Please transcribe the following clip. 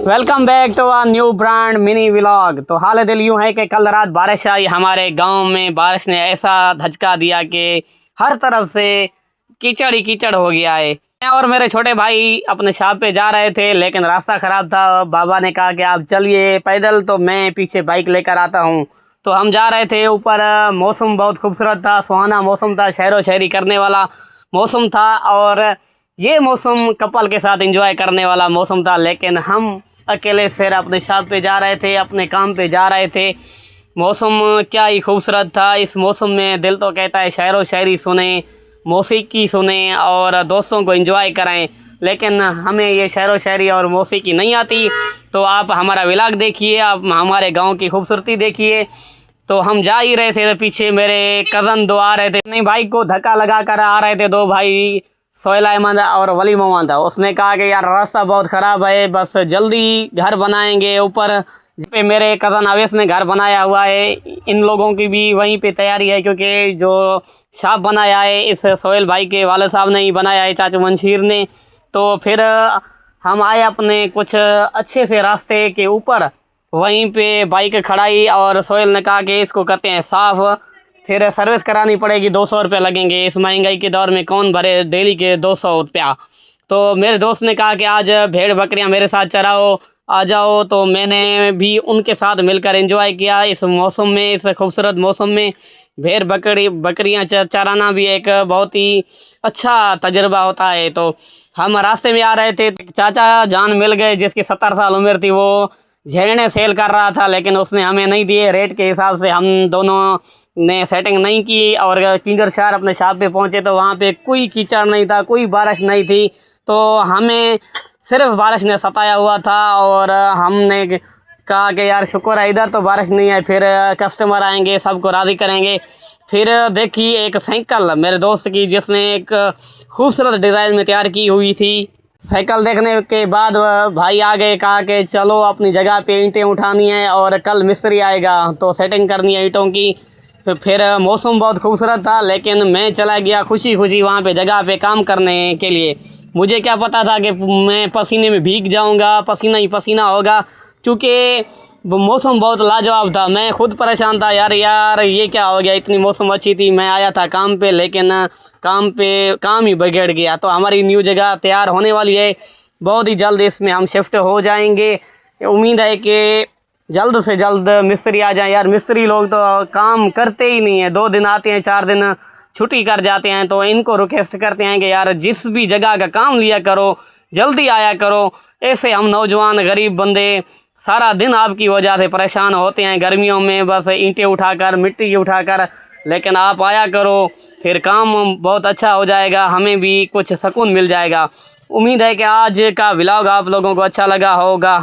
Welcome back to a new brand mini vlog. तो हाल दिल यूँ है कि कल रात बारिश आई हमारे गांव में। बारिश ने ऐसा धचका दिया कि हर तरफ से कीचड़ ही कीचड़ हो गया है। मैं और मेरे छोटे भाई अपने शॉप पे जा रहे थे, लेकिन रास्ता ख़राब था। बाबा ने कहा कि आप चलिए पैदल, तो मैं पीछे बाइक लेकर आता हूँ। तो हम जा रहे थे ऊपर। मौसम बहुत खूबसूरत था, सुहाना मौसम था, शहरो शायरी करने वाला मौसम था और ये मौसम कपल के साथ एंजॉय करने वाला मौसम था। लेकिन हम अकेले सिर अपने शॉप पे जा रहे थे, अपने काम पे जा रहे थे। मौसम क्या ही खूबसूरत था। इस मौसम में दिल तो कहता है शायरो शायरी सुने, मौसीकी सुने और दोस्तों को एंजॉय कराएं, लेकिन हमें ये शायरो शायरी और मौसीकी नहीं आती। तो आप हमारा व्लॉग देखिए, आप हमारे गांव की खूबसूरती देखिए। तो हम जा ही रहे थे, तो पीछे मेरे कज़न दो आ रहे थे, अपनी बाइक को धक्का लगा कर आ रहे थे दो भाई, सोहेल अहमद और वली मोहम्मद। उसने कहा कि यार रास्ता बहुत ख़राब है, बस जल्दी घर बनाएंगे ऊपर। पे मेरे कज़न अवेश ने घर बनाया हुआ है, इन लोगों की भी वहीं पे तैयारी है, क्योंकि जो शॉप बनाया है इस सोहेल भाई के वालिद साहब ने ही बनाया है, चाचू मंशीर ने। तो फिर हम आए अपने कुछ अच्छे से रास्ते के ऊपर, वहीं पे बाइक खड़ाई और सोहेल ने कहा कि इसको करते हैं साफ़, फिर सर्विस करानी पड़ेगी, 200 रुपये लगेंगे। इस महंगाई के दौर में कौन भरे डेली के 200 रुपया। तो मेरे दोस्त ने कहा कि आज भेड़ बकरियां मेरे साथ चराओ, आ जाओ। तो मैंने भी उनके साथ मिलकर एंजॉय किया इस मौसम में, इस खूबसूरत मौसम में। भेड़ बकरियां चराना भी एक बहुत ही अच्छा तजुर्बा होता है। तो हम रास्ते में आ रहे थे, चाचा जान मिल गए जिसकी 70 साल उम्र थी। वो झेलने सेल कर रहा था, लेकिन उसने हमें नहीं दिए रेट के हिसाब से। हम दोनों ने सेटिंग नहीं की और किंजर शहर अपने शॉप पे पहुंचे तो वहाँ पे कोई कीचड़ नहीं था, कोई बारिश नहीं थी। तो हमें सिर्फ बारिश ने सताया हुआ था और हमने कहा कि यार शुक्र है इधर तो बारिश नहीं है, फिर कस्टमर आएंगे, सबको राज़ी करेंगे। फिर देखी एक साइकिल मेरे दोस्त की, जिसने एक खूबसूरत डिज़ाइन में तैयार की हुई थी। साइकिल देखने के बाद भाई आ गए, कहा कि चलो अपनी जगह पे ईंटें उठानी है और कल मिस्त्री आएगा तो सेटिंग करनी है ईंटों की। तो फिर मौसम बहुत खूबसूरत था, लेकिन मैं चला गया खुशी खुशी वहाँ पे जगह पे काम करने के लिए। मुझे क्या पता था कि मैं पसीने में भीग जाऊँगा, पसीना ही पसीना होगा, क्योंकि मौसम बहुत लाजवाब था। मैं खुद परेशान था, यार ये क्या हो गया, इतनी मौसम अच्छी थी, मैं आया था काम पे, लेकिन काम ही बिगड़ गया। तो हमारी न्यू जगह तैयार होने वाली है, बहुत ही जल्द इसमें हम शिफ्ट हो जाएंगे। उम्मीद है कि जल्द से जल्द मिस्त्री आ जाए। यार मिस्त्री लोग तो काम करते ही नहीं है, 2 दिन आते हैं, 4 दिन छुट्टी कर जाते हैं। तो इनको रिक्वेस्ट करते हैं कि यार जिस भी जगह का काम लिया करो जल्दी आया करो। ऐसे हम नौजवान गरीब बंदे सारा दिन आपकी वजह से परेशान होते हैं गर्मियों में, बस ईंटें उठाकर मिट्टी उठाकर, लेकिन आप आया करो, फिर काम बहुत अच्छा हो जाएगा, हमें भी कुछ सुकून मिल जाएगा। उम्मीद है कि आज का व्लॉग आप लोगों को अच्छा लगा होगा।